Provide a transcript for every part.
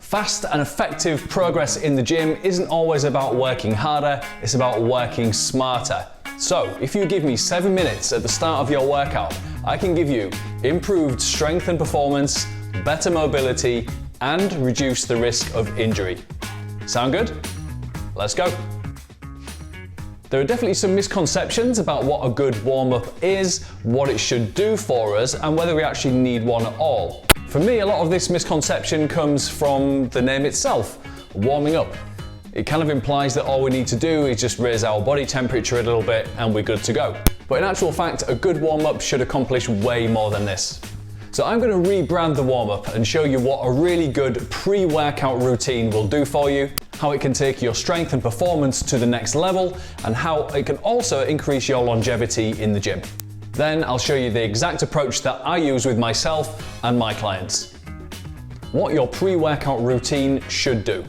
Fast and effective progress in the gym isn't always about working harder, it's about working smarter. So, if you give me 7 minutes at the start of your workout, I can give you improved strength and performance, better mobility, and reduce the risk of injury. Sound good? Let's go. There are definitely some misconceptions about what a good warm-up is, what it should do for us, and whether we actually need one at all. For me, a lot of this misconception comes from the name itself, warming up. It kind of implies that all we need to do is just raise our body temperature a little bit and we're good to go. But in actual fact, a good warm-up should accomplish way more than this. So I'm going to rebrand the warm-up and show you what a really good pre-workout routine will do for you, how it can take your strength and performance to the next level, and how it can also increase your longevity in the gym. Then I'll show you the exact approach that I use with myself and my clients. What your pre-workout routine should do.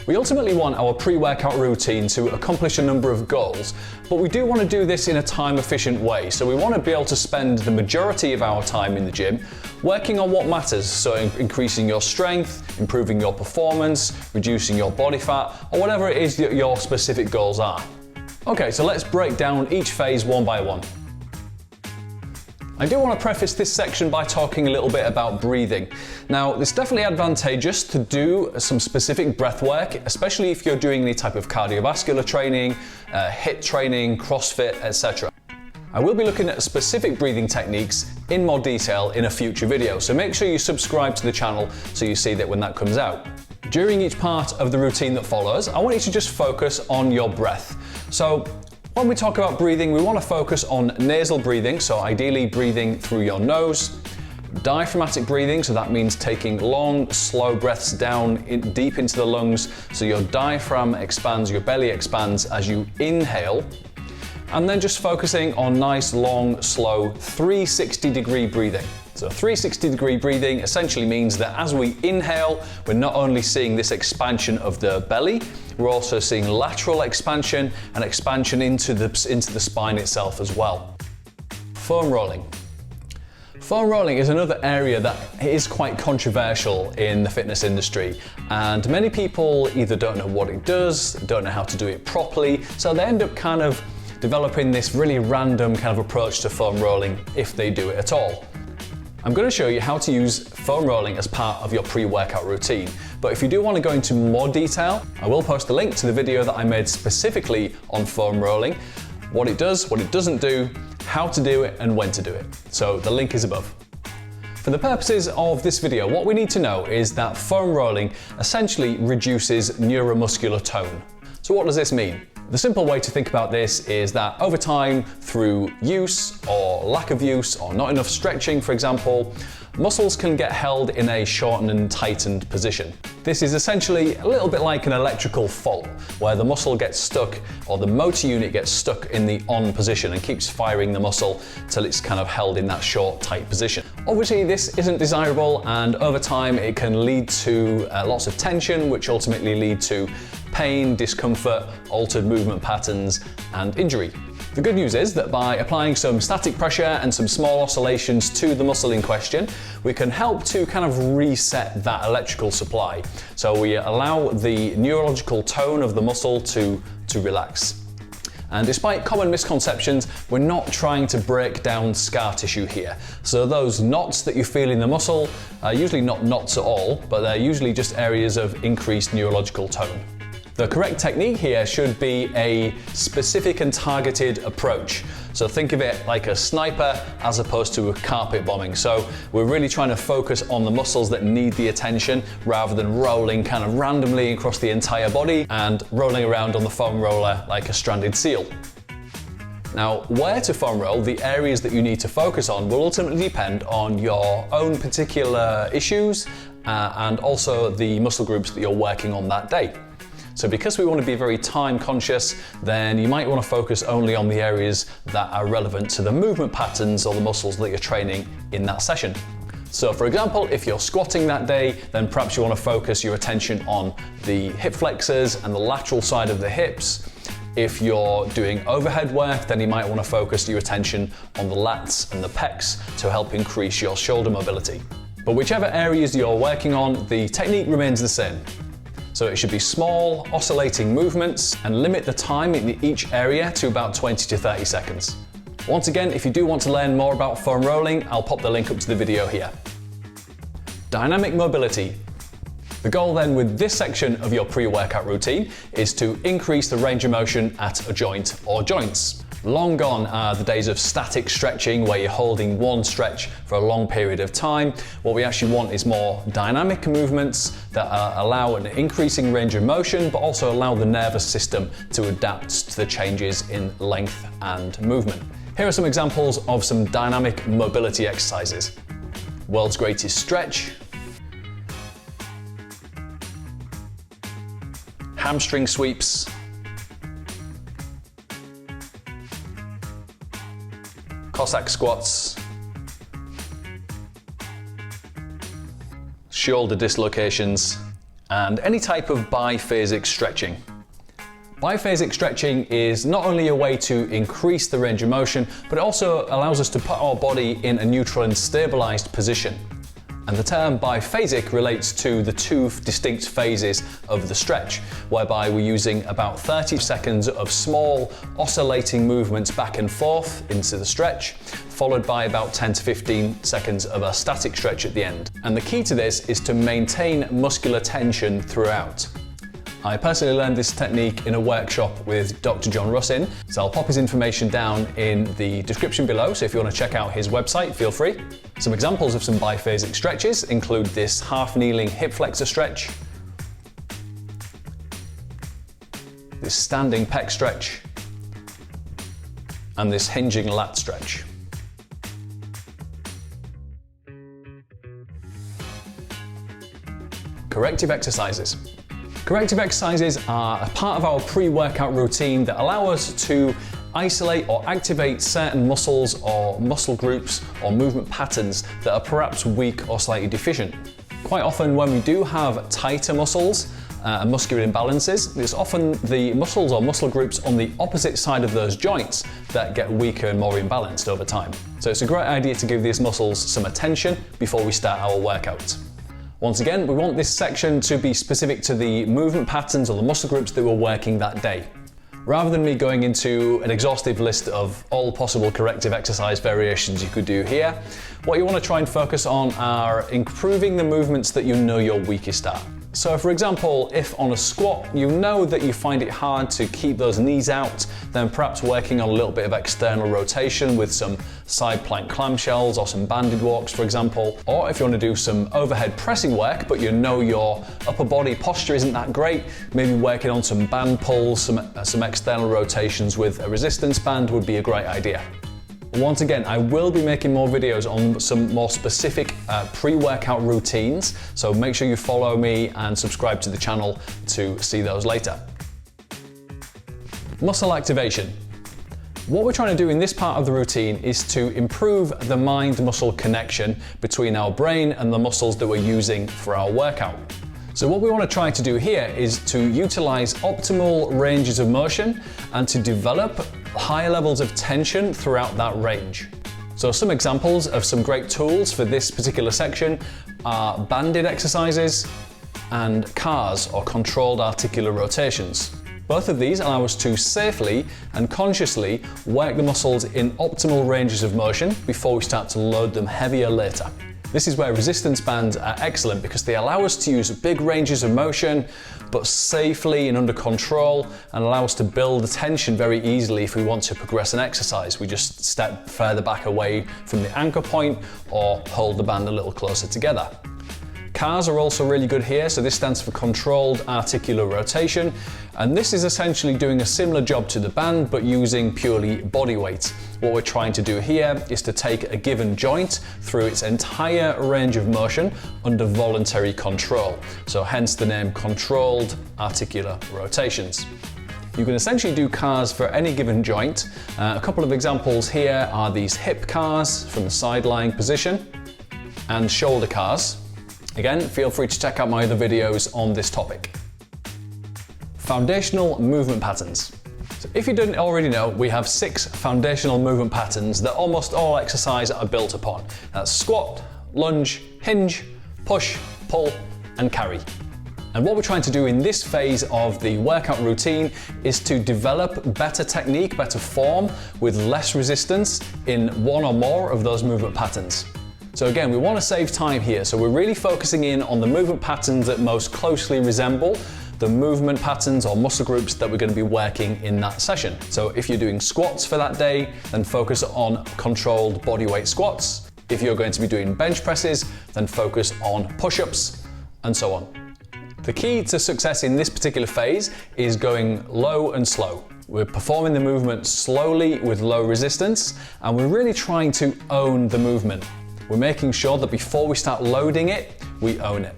We ultimately want our pre-workout routine to accomplish a number of goals, but we do want to do this in a time-efficient way. So we want to be able to spend the majority of our time in the gym working on what matters, so increasing your strength, improving your performance, reducing your body fat, or whatever it is that your specific goals are. Okay, so let's break down each phase one by one. I do want to preface this section by talking a little bit about breathing. Now, it's definitely advantageous to do some specific breath work, especially if you're doing any type of cardiovascular training, HIIT training, CrossFit, etc. I will be looking at specific breathing techniques in more detail in a future video, so make sure you subscribe to the channel so you see that when that comes out. During each part of the routine that follows, I want you to just focus on your breath. So, when we talk about breathing, we want to focus on nasal breathing, so ideally breathing through your nose. Diaphragmatic breathing, so that means taking long, slow breaths down deep into the lungs, so your diaphragm expands, your belly expands as you inhale. And then just focusing on nice, long, slow 360-degree breathing. So 360-degree breathing essentially means that as we inhale, we're not only seeing this expansion of the belly, we're also seeing lateral expansion and expansion into the spine itself as well. Foam rolling. Foam rolling is another area that is quite controversial in the fitness industry, and many people either don't know what it does, don't know how to do it properly, so they end up kind of developing this really random kind of approach to foam rolling if they do it at all. I'm going to show you how to use foam rolling as part of your pre-workout routine, but if you do want to go into more detail, I will post a link to the video that I made specifically on foam rolling, what it does, what it doesn't do, how to do it, and when to do it. So the link is above. For the purposes of this video, what we need to know is that foam rolling essentially reduces neuromuscular tone. So what does this mean? The simple way to think about this is that over time, through use or lack of use or not enough stretching, for example, muscles can get held in a shortened and tightened position. This is essentially a little bit like an electrical fault, where the muscle gets stuck or the motor unit gets stuck in the on position and keeps firing the muscle till it's kind of held in that short, tight position. Obviously, this isn't desirable, and over time it can lead to lots of tension, which ultimately lead to pain, discomfort, altered movement patterns, and injury. The good news is that by applying some static pressure and some small oscillations to the muscle in question, we can help to kind of reset that electrical supply. So we allow the neurological tone of the muscle to relax. And despite common misconceptions, we're not trying to break down scar tissue here. So those knots that you feel in the muscle are usually not knots at all, but they're usually just areas of increased neurological tone. The correct technique here should be a specific and targeted approach. So think of it like a sniper as opposed to a carpet bombing. So we're really trying to focus on the muscles that need the attention rather than rolling kind of randomly across the entire body and rolling around on the foam roller like a stranded seal. Now, where to foam roll, the areas that you need to focus on will ultimately depend on your own particular issues and also the muscle groups that you're working on that day. So because we want to be very time conscious, then you might want to focus only on the areas that are relevant to the movement patterns or the muscles that you're training in that session. So for example, if you're squatting that day, then perhaps you want to focus your attention on the hip flexors and the lateral side of the hips. If you're doing overhead work, then you might want to focus your attention on the lats and the pecs to help increase your shoulder mobility. But whichever areas you're working on, the technique remains the same. So it should be small, oscillating movements and limit the time in each area to about 20 to 30 seconds. Once again, if you do want to learn more about foam rolling, I'll pop the link up to the video here. Dynamic mobility. The goal then with this section of your pre-workout routine is to increase the range of motion at a joint or joints. Long gone are the days of static stretching where you're holding one stretch for a long period of time. What we actually want is more dynamic movements that allow an increasing range of motion but also allow the nervous system to adapt to the changes in length and movement. Here are some examples of some dynamic mobility exercises. World's greatest stretch, hamstring sweeps, Cossack squats, shoulder dislocations, and any type of biphasic stretching. Biphasic stretching is not only a way to increase the range of motion, but it also allows us to put our body in a neutral and stabilized position. And the term biphasic relates to the two distinct phases of the stretch, whereby we're using about 30 seconds of small oscillating movements back and forth into the stretch, followed by about 10 to 15 seconds of a static stretch at the end. And the key to this is to maintain muscular tension throughout. I personally learned this technique in a workshop with Dr. John Russin, so I'll pop his information down in the description below, so if you want to check out his website, feel free. Some examples of some biphasic stretches include this half-kneeling hip flexor stretch, this standing pec stretch, and this hinging lat stretch. Corrective exercises. Corrective exercises are a part of our pre-workout routine that allow us to isolate or activate certain muscles or muscle groups or movement patterns that are perhaps weak or slightly deficient. Quite often when we do have tighter muscles and muscular imbalances, it's often the muscles or muscle groups on the opposite side of those joints that get weaker and more imbalanced over time. So it's a great idea to give these muscles some attention before we start our workout. Once again, we want this section to be specific to the movement patterns or the muscle groups that we're working that day. Rather than me going into an exhaustive list of all possible corrective exercise variations you could do here, what you want to try and focus on are improving the movements that you know you're weakest at. So for example, if on a squat you know that you find it hard to keep those knees out, then perhaps working on a little bit of external rotation with some side plank clamshells or some banded walks, for example. Or if you want to do some overhead pressing work, but you know your upper body posture isn't that great, maybe working on some band pulls, some external rotations with a resistance band would be a great idea. Once again, I will be making more videos on some more specific pre-workout routines, so make sure you follow me and subscribe to the channel to see those later. Muscle activation. What we're trying to do in this part of the routine is to improve the mind-muscle connection between our brain and the muscles that we're using for our workout. So what we want to try to do here is to utilize optimal ranges of motion and to develop higher levels of tension throughout that range. So some examples of some great tools for this particular section are banded exercises and CARs, or controlled articular rotations. Both of these allow us to safely and consciously work the muscles in optimal ranges of motion before we start to load them heavier later. This is where resistance bands are excellent because they allow us to use big ranges of motion, but safely and under control, and allow us to build the tension very easily if we want to progress an exercise. We just step further back away from the anchor point or hold the band a little closer together. CARs are also really good here, so this stands for controlled articular rotation, and this is essentially doing a similar job to the band but using purely body weight. What we're trying to do here is to take a given joint through its entire range of motion under voluntary control, so hence the name controlled articular rotations. You can essentially do CARs for any given joint. A couple of examples here are these hip CARs from the side lying position and shoulder CARs. Again, feel free to check out my other videos on this topic. Foundational movement patterns. So if you didn't already know, we have 6 foundational movement patterns that almost all exercise are built upon. That's squat, lunge, hinge, push, pull, and carry. And what we're trying to do in this phase of the workout routine is to develop better technique, better form with less resistance in one or more of those movement patterns. So again, we want to save time here. So we're really focusing in on the movement patterns that most closely resemble the movement patterns or muscle groups that we're going to be working in that session. So if you're doing squats for that day, then focus on controlled body weight squats. If you're going to be doing bench presses, then focus on push-ups and so on. The key to success in this particular phase is going low and slow. We're performing the movement slowly with low resistance, and we're really trying to own the movement. We're making sure that before we start loading it, we own it.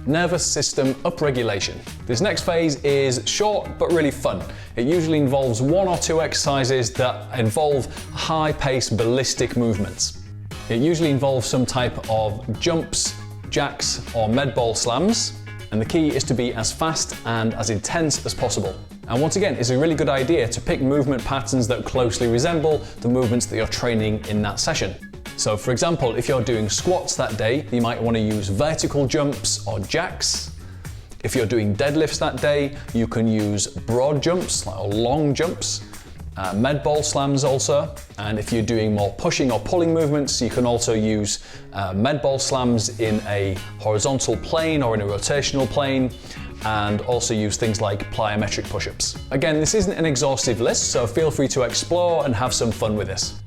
Nervous system upregulation. This next phase is short but really fun. It usually involves 1 or 2 exercises that involve high-paced ballistic movements. It usually involves some type of jumps, jacks, or med ball slams, and the key is to be as fast and as intense as possible. And once again, it's a really good idea to pick movement patterns that closely resemble the movements that you're training in that session. So for example, if you're doing squats that day, you might want to use vertical jumps or jacks. If you're doing deadlifts that day, you can use broad jumps or long jumps, med ball slams also. And if you're doing more pushing or pulling movements, you can also use med ball slams in a horizontal plane or in a rotational plane, and also use things like plyometric push-ups. Again, this isn't an exhaustive list, so feel free to explore and have some fun with this.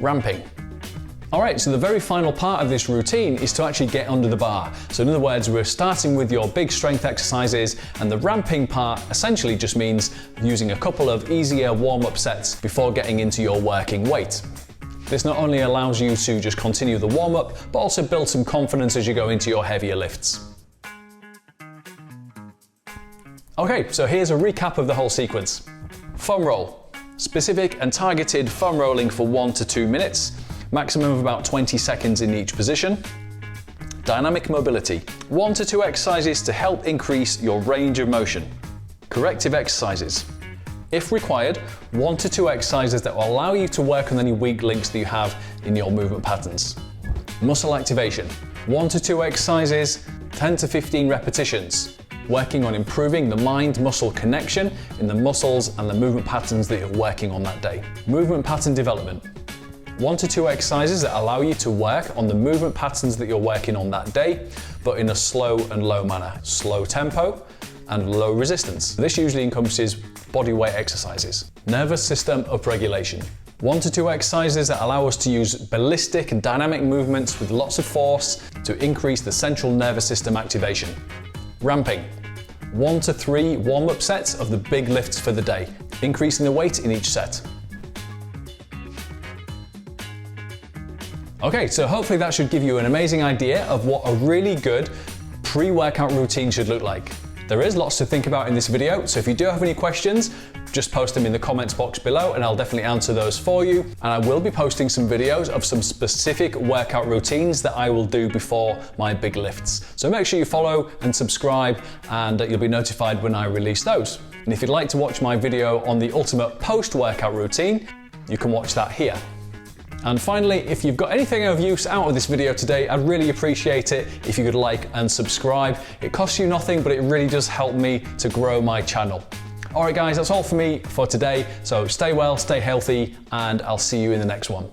Ramping. Alright, so the very final part of this routine is to actually get under the bar. So in other words, we're starting with your big strength exercises, and the ramping part essentially just means using a couple of easier warm-up sets before getting into your working weight. This not only allows you to just continue the warm-up, but also build some confidence as you go into your heavier lifts. Okay, so here's a recap of the whole sequence. Foam roll. Specific and targeted foam rolling for 1 to 2 minutes. Maximum of about 20 seconds in each position. Dynamic mobility. 1 to 2 exercises to help increase your range of motion. Corrective exercises. If required, 1 to 2 exercises that will allow you to work on any weak links that you have in your movement patterns. Muscle activation. 1 to 2 exercises, 10 to 15 repetitions. Working on improving the mind-muscle connection in the muscles and the movement patterns that you're working on that day. Movement pattern development. 1 to 2 exercises that allow you to work on the movement patterns that you're working on that day, but in a slow and low manner. Slow tempo and low resistance. This usually encompasses body weight exercises. Nervous system upregulation. 1 to 2 exercises that allow us to use ballistic and dynamic movements with lots of force to increase the central nervous system activation. Ramping. 1 to 3 warm-up sets of the big lifts for the day, increasing the weight in each set. Okay, so hopefully that should give you an amazing idea of what a really good pre-workout routine should look like. There is lots to think about in this video, so if you do have any questions, just post them in the comments box below and I'll definitely answer those for you. And I will be posting some videos of some specific workout routines that I will do before my big lifts. So make sure you follow and subscribe, and you'll be notified when I release those. And if you'd like to watch my video on the ultimate post-workout routine, you can watch that here. And finally, if you've got anything of use out of this video today, I'd really appreciate it if you could like and subscribe. It costs you nothing, but it really does help me to grow my channel. All right, guys, that's all for me for today. So stay well, stay healthy, and I'll see you in the next one.